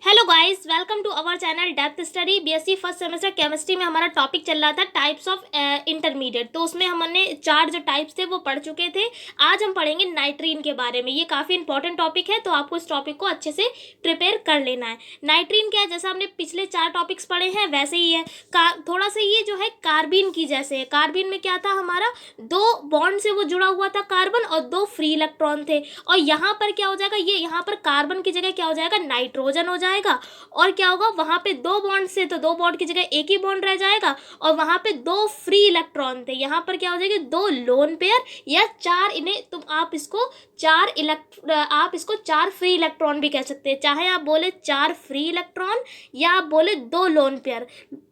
Hello guys, welcome to our channel depth study. BSc first semester chemistry में हमारा topic चल रहा था टाइप्स ऑफ इंटरमीडिएट। तो उसमें हमने 4 जो टाइप्स थे वो पढ़ चुके थे। आज हम पढ़ेंगे नाइट्रीन के बारे में। ये काफ़ी इंपॉर्टेंट टॉपिक है, तो आपको इस टॉपिक को अच्छे से प्रिपेयर कर लेना है। नाइट्रीन क्या है, जैसा हमने पिछले 4 टॉपिक्स पढ़े हैं वैसे ही है। थोड़ा सा ये जो है कार्बिन की जैसे है। कार्बिन में क्या था, हमारा 2 बॉन्ड से वो जुड़ा हुआ था कार्बन, और 2 फ्री इलेक्ट्रॉन थे। और यहाँ पर क्या हो जाएगा, ये यहाँ पर कार्बन की जगह क्या हो जाएगा, नाइट्रोजन हो जाएगा। और क्या होगा, वहां पे 2 बॉन्ड से तो 2 बॉन्ड की जगह एक ही बॉन्ड रह जाएगा। और वहां पे 2 फ्री इलेक्ट्रॉन थे, यहाँ पर क्या हो जाएगा, 2 लोन पेयर या 4। इन्हें तुम आप इसको 4 फ्री इलेक्ट्रॉन भी कह सकते हैं। चाहे आप बोले 4 फ्री इलेक्ट्रॉन या आप बोले 2 लोन पेयर।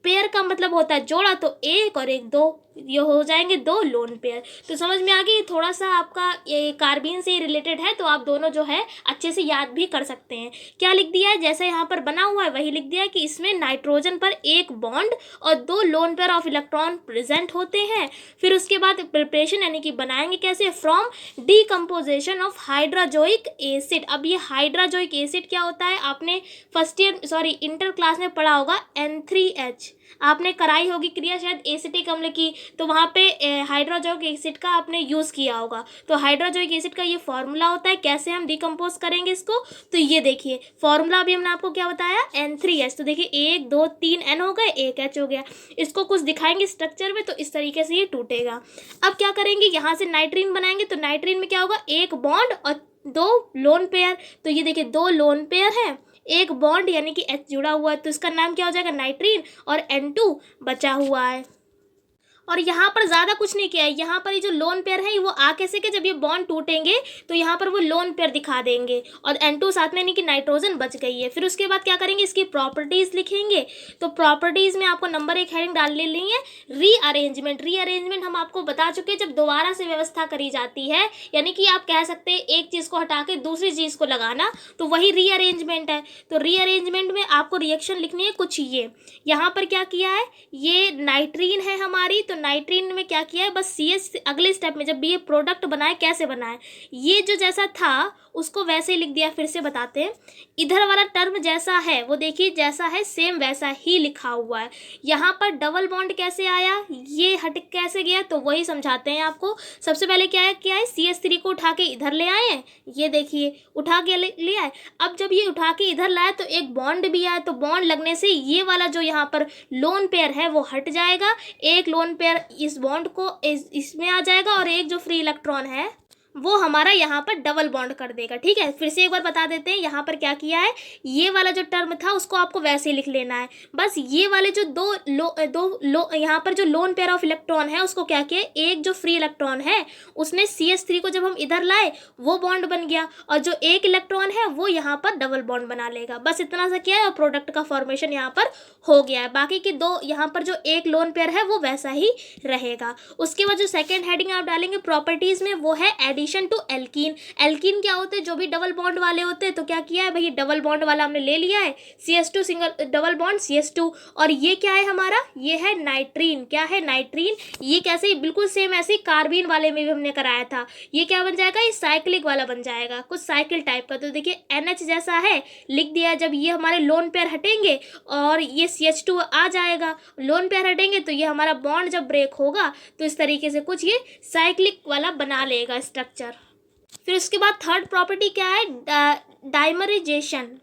पेयर का मतलब होता है जोड़ा, तो 1 और 1 2, ये हो जाएंगे 2 लोन पेयर। तो समझ में आ गई। थोड़ा सा आपका ये कार्बिन से रिलेटेड है, तो आप दोनों जो है अच्छे से याद भी कर सकते हैं। क्या लिख दिया है, जैसे यहाँ पर बना हुआ है वही लिख दिया है कि इसमें नाइट्रोजन पर 1 बॉन्ड और 2 lone pair of electron present होते हैं। फिर उसके बाद प्रिपरेशन यानी कि बनाएंगे कैसे, from decomposition of hydrazoic acid. अब ये हाइड्रोजोइक एसिड क्या होता है, आपने इंटर क्लास में पढ़ा होगा N3H। आपने कराई होगी क्रिया शायद एसिटिक अम्ल की, तो वहाँ पे हाइड्रोजोइक एसिड का आपने यूज़ किया होगा। तो हाइड्रोजोइक एसिड का ये फॉर्मूला होता है। कैसे हम डिकम्पोज करेंगे इसको, तो ये देखिए फॉर्मूला अभी हमने आपको क्या बताया, N3H। तो देखिए 1 2 3 N हो गए, 1 H हो गया। इसको कुछ दिखाएंगे स्ट्रक्चर में, तो इस तरीके से ये टूटेगा। अब क्या करेंगे, यहाँ से नाइट्रीन बनाएंगे। तो नाइट्रीन में क्या होगा, 1 बॉन्ड और 2 लोन पेयर। तो ये देखिए 2 लोन पेयर है, 1 बॉन्ड यानी कि H जुड़ा हुआ है, तो इसका नाम क्या हो जाएगा, नाइट्रीन। और N2 बचा हुआ है। और यहाँ पर ज़्यादा कुछ नहीं किया है। यहाँ पर ये जो लोन पेयर है वो आ कैसे के, जब ये बॉन्ड टूटेंगे तो यहाँ पर वो लोन पेयर दिखा देंगे, और N2 साथ में यानी कि नाइट्रोजन बच गई है। फिर उसके बाद क्या करेंगे, इसकी प्रॉपर्टीज़ लिखेंगे। तो प्रॉपर्टीज़ में आपको नंबर 1 हेडिंग डाल ले ली है, रीअरेंजमेंट। रीअरेंजमेंट हम आपको बता चुके हैं, जब दोबारा से व्यवस्था करी जाती है, यानी कि आप कह सकते हैं एक चीज़ को हटा के दूसरी चीज़ को लगाना, तो वही रीअरेंजमेंट है। तो रीअरेंजमेंट में आपको रिएक्शन लिखनी है कुछ ये। यहाँ पर क्या किया है, ये नाइट्रीन है हमारी, तो नाइट्रीन में क्या किया है, बस CH अगले स्टेप में जब भी ये प्रोडक्ट बनाए कैसे बनाए, ये जो जैसा था उसको वैसे ही लिख दिया। फिर से बताते हैं, इधर वाला टर्म जैसा है वो देखिए जैसा है सेम वैसा ही लिखा हुआ है। यहाँ पर डबल बॉन्ड कैसे आया, ये हट कैसे गया, तो वही समझाते हैं आपको। सबसे पहले क्या है, CH3 को उठा के इधर ले आए, ये देखिए उठा के ले आए। अब जब ये उठा के इधर लाए तो एक बॉन्ड भी आया, तो बॉन्ड लगने से ये वाला जो यहाँ पर लोन पेयर है वो हट जाएगा। एक लोन पेयर इस बॉन्ड को इसमें आ जाएगा, और एक जो फ्री इलेक्ट्रॉन है वो हमारा यहाँ पर डबल बॉन्ड कर देगा। ठीक है, फिर से एक बार बता देते हैं। यहाँ पर क्या किया है, ये वाला जो टर्म था उसको आपको वैसे ही लिख लेना है। बस ये वाले जो दो यहाँ पर जो लोन पेयर ऑफ इलेक्ट्रॉन है उसको क्या किया, एक जो फ्री इलेक्ट्रॉन है उसने CH3 को जब हम इधर लाए वो बॉन्ड बन गया, और जो एक इलेक्ट्रॉन है वो यहाँ पर डबल बॉन्ड बना लेगा। बस इतना सा किया है, और प्रोडक्ट का फॉर्मेशन यहाँ पर हो गया है। बाकी की 2 यहाँ पर जो एक लोन पेयर है वो वैसा ही रहेगा। उसके बाद जो सेकेंड हेडिंग आप डालेंगे प्रॉपर्टीज में, वो है एडिशन टू एल्कीन। एल्कीन क्या होते हैं, जो भी डबल बॉन्ड वाले होते हैं। तो क्या किया है भाई, डबल बॉन्ड वाला हमने ले लिया है, CH2 single double bond CH2। और ये क्या है हमारा, ये है नाइट्रीन। क्या है, नाइट्रीन। ये कैसे, बिल्कुल सेम ऐसे कार्बिन वाले में भी हमने कराया था। ये क्या बन जाएगा, ये साइक्लिक वाला बन जाएगा, कुछ साइकिल टाइप का। तो देखिए NH जैसा है, लिख दिया। जब ये हमारे लोन पेयर हटेंगे और ये CH2 आ जाएगा, लोन पेयर हटेंगे तो ये हमारा बॉन्ड जब ब्रेक होगा तो इस तरीके से कुछ ये साइक्लिक वाला बना लेगा स्ट्रक्चर। फिर उसके बाद थर्ड प्रॉपर्टी क्या है, डाइमराइजेशन।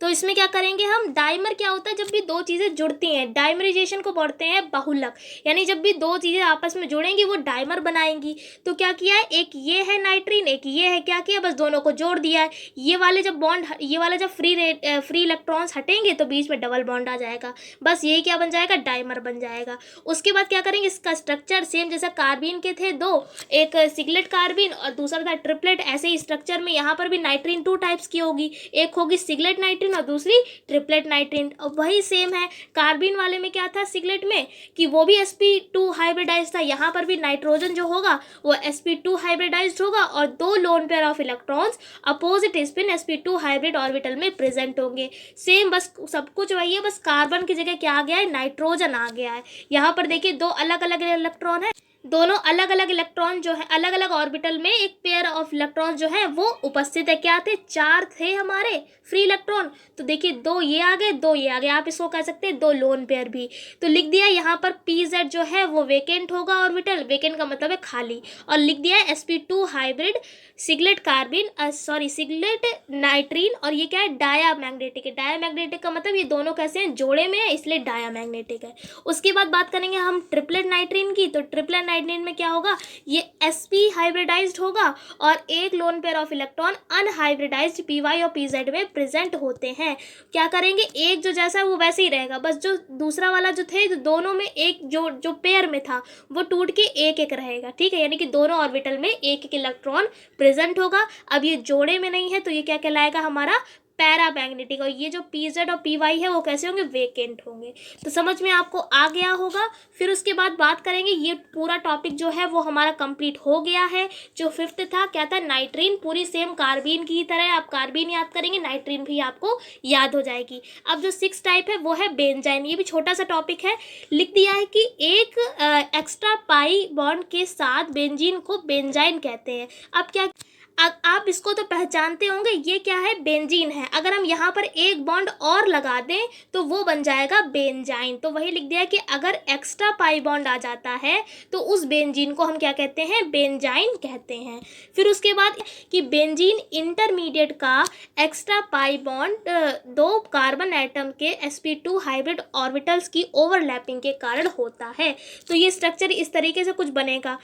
तो इसमें क्या करेंगे हम, डाइमर क्या होता है, जब भी 2 चीज़ें जुड़ती हैं। डाइमराइजेशन को पढ़ते हैं बहुलक, यानी जब भी 2 चीज़ें आपस में जुड़ेंगी वो डाइमर बनाएंगी। तो क्या किया है, एक ये है नाइट्रीन, एक ये है, क्या किया, बस दोनों को जोड़ दिया है। ये वाले जब बॉन्ड, ये वाले जब फ्री इलेक्ट्रॉन्स हटेंगे तो बीच में डबल बॉन्ड आ जाएगा। बस यही क्या बन जाएगा, डाइमर बन जाएगा। उसके बाद क्या करेंगे, इसका स्ट्रक्चर सेम जैसा कार्बिन के थे 2, एक सिंगलेट कार्बिन और दूसरा था ट्रिपलेट। ऐसे ही स्ट्रक्चर में यहाँ पर भी नाइट्रीन 2 टाइप्स की होगी, एक होगी सिंगलेट नाइट्रीन और दूसरी ट्रिपलेट नाइट्रीन। और वही सेम है कार्बिन वाले में, क्या था सिगलेट में, कि वो भी sp2 हाइब्रिडाइज था। यहाँ पर भी नाइट्रोजन जो होगा वो sp2 हाइब्रिडाइज्ड होगा, और 2 lone pair of electrons opposite spin sp2 hybrid orbital में प्रेजेंट होंगे। सेम, बस सब कुछ वही है, बस कार्बन की जगह क्या आ गया है, नाइट्रोजन आ गया है। यहाँ पर देखिए 2 अलग अलग इलेक्ट्रॉन है, दोनों अलग अलग इलेक्ट्रॉन जो है अलग अलग ऑर्बिटल में एक पेयर ऑफ इलेक्ट्रॉन जो है वो उपस्थित है। क्या थे? 4 थे हमारे फ्री इलेक्ट्रॉन। तो देखिए 2 ये आ गए, 2 ये आ गए, आप इसको कह सकते हैं 2 लोन पेयर भी। तो लिख दिया यहाँ पर PZ जो है वो वेकेंट होगा ऑर्बिटल, वेकेंट का मतलब है खाली। और लिख दिया है sp2 हाइब्रिड सिगलेट कार्बिन सिगलेट नाइट्रीन, और ये क्या है? डायामैग्नेटिक है। डायामैग्नेटिक का मतलब ये दोनों कैसे हैं? जोड़े में है, इसलिए डायामैग्नेटिक है। उसके बाद बात करेंगे हम ट्रिपलेट नाइट्रीन की। तो ट्रिपलेट नाइट्रीन में क्या होगा? ये sp हाइब्रिडाइज्ड होगा और एक lone pair of electron unhybridised py और pz में प्रेजेंट होते हैं। क्या करेंगे? एक जो जैसा है वो वैसे ही रहेगा, बस जो दूसरा वाला जो थे तो दोनों में एक जो पेयर में था वो टूट के एक एक रहेगा। ठीक है, यानी कि दोनों ऑर्बिटल में एक एक इलेक्ट्रॉन प्रेजेंट होगा। अब ये जोड़े में नहीं है तो ये क्या कहलाएगा? हमारा पैरामैग्नेटिक। और ये जो PZ और PY है वो कैसे होंगे? वेकेंट होंगे। तो समझ में आपको आ गया होगा। फिर उसके बाद बात करेंगे, ये पूरा टॉपिक जो है वो हमारा कंप्लीट हो गया है। जो 5th था क्या था? नाइट्रीन। पूरी सेम कार्बीन की तरह आप कार्बीन याद करेंगे, नाइट्रीन भी आपको याद हो जाएगी। अब जो 6th टाइप है वो है बेंजाइन। ये भी छोटा सा टॉपिक है। लिख दिया है कि एक एक्स्ट्रा पाई बॉन्ड के साथ बेंजीन को बेंजाइन कहते हैं। अब क्या आप इसको तो पहचानते होंगे, ये क्या है? बेंजीन है। अगर हम यहाँ पर एक बॉन्ड और लगा दें तो वो बन जाएगा बेंजाइन। तो वही लिख दिया कि अगर एक्स्ट्रा पाई बॉन्ड आ जाता है तो उस बेंजीन को हम क्या कहते हैं? बेंजाइन कहते हैं। फिर उसके बाद कि बेंजीन इंटरमीडिएट का extra pi bond 2 carbon atom के sp2 हाइब्रिड ऑर्बिटल्स की ओवरलैपिंग के कारण होता है। तो ये स्ट्रक्चर इस तरीके से कुछ बनेगा।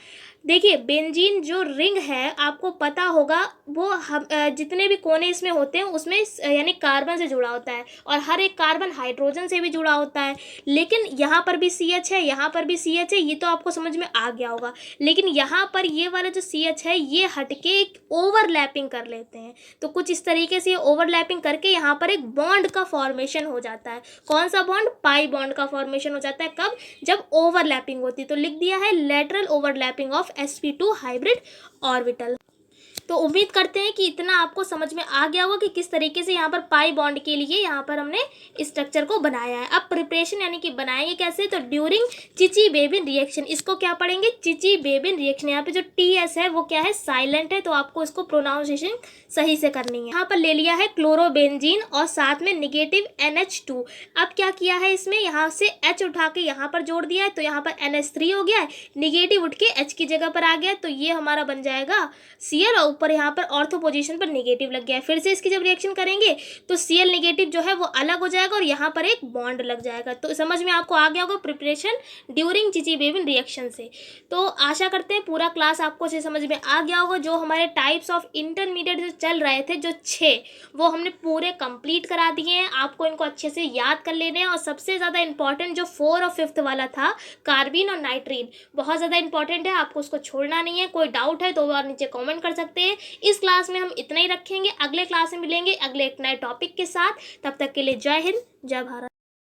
देखिए बेंजीन जो रिंग है आपको पता होगा, वो हम जितने भी कोने इसमें होते हैं उसमें यानी कार्बन से जुड़ा होता है, और हर एक कार्बन हाइड्रोजन से भी जुड़ा होता है। लेकिन यहाँ पर भी CH है, यहाँ पर भी CH है, ये तो आपको समझ में आ गया होगा। लेकिन यहाँ पर ये वाला जो CH है ये हटके एक ओवरलैपिंग कर लेते हैं। तो कुछ इस तरीके से ओवरलैपिंग करके यहाँ पर एक बॉन्ड का फॉर्मेशन हो जाता है। कौन सा बॉन्ड? पाई बॉन्ड का फॉर्मेशन हो जाता है। कब? जब ओवरलैपिंग होती है। तो लिख दिया है lateral overlapping of sp2 hybrid orbital. तो उम्मीद करते हैं कि इतना आपको समझ में आ गया होगा कि किस तरीके से यहाँ पर पाई बॉन्ड के लिए यहाँ पर हमने स्ट्रक्चर को बनाया है। अब प्रिपरेशन यानी कि बनाएंगे कैसे? तो ड्यूरिंग चिची-बेबिन रिएक्शन, इसको क्या पढ़ेंगे? चिची-बेबिन रिएक्शन। यहाँ पे जो TS है वो क्या है? साइलेंट है, तो आपको इसको प्रोनाउंसिएशन सही से करनी है। यहाँ पर ले लिया है क्लोरोबेंजीन और साथ में निगेटिव NH2। अब क्या किया है इसमें? यहाँ से H उठा के यहाँ पर जोड़ दिया है, तो यहाँ पर NH3 हो गया है, निगेटिव उठ के H की जगह पर आ गया, तो ये हमारा बन जाएगा Cl, और ऊपर यहाँ पर ऑर्थो पोजीशन पर नेगेटिव लग गया है। फिर से इसकी जब रिएक्शन करेंगे तो Cl नेगेटिव जो है वो अलग हो जाएगा और यहाँ पर एक बॉन्ड लग जाएगा। तो समझ में आपको आ गया होगा प्रिपरेशन ड्यूरिंग चिची-बेबिन रिएक्शन से। तो आशा करते हैं पूरा क्लास आपको अच्छे समझ में आ गया होगा। जो हमारे टाइप्स ऑफ इंटरमीडिएट जो चल रहे थे, जो 6, वो हमने पूरे कंप्लीट करा दिए हैं। आपको इनको अच्छे से याद कर लेने हैं। और सबसे ज़्यादा इंपॉर्टेंट जो 4 और 5th वाला था, कार्बिन और नाइट्रीन, बहुत ज़्यादा इंपॉर्टेंट है, आपको उसको छोड़ना नहीं है। कोई डाउट है तो वो नीचे कॉमेंट कर सकते हैं। इस क्लास में हम इतना ही रखेंगे। अगले क्लास में मिलेंगे अगले एक नए टॉपिक के साथ। तब तक के लिए जय हिंद, जय भारत।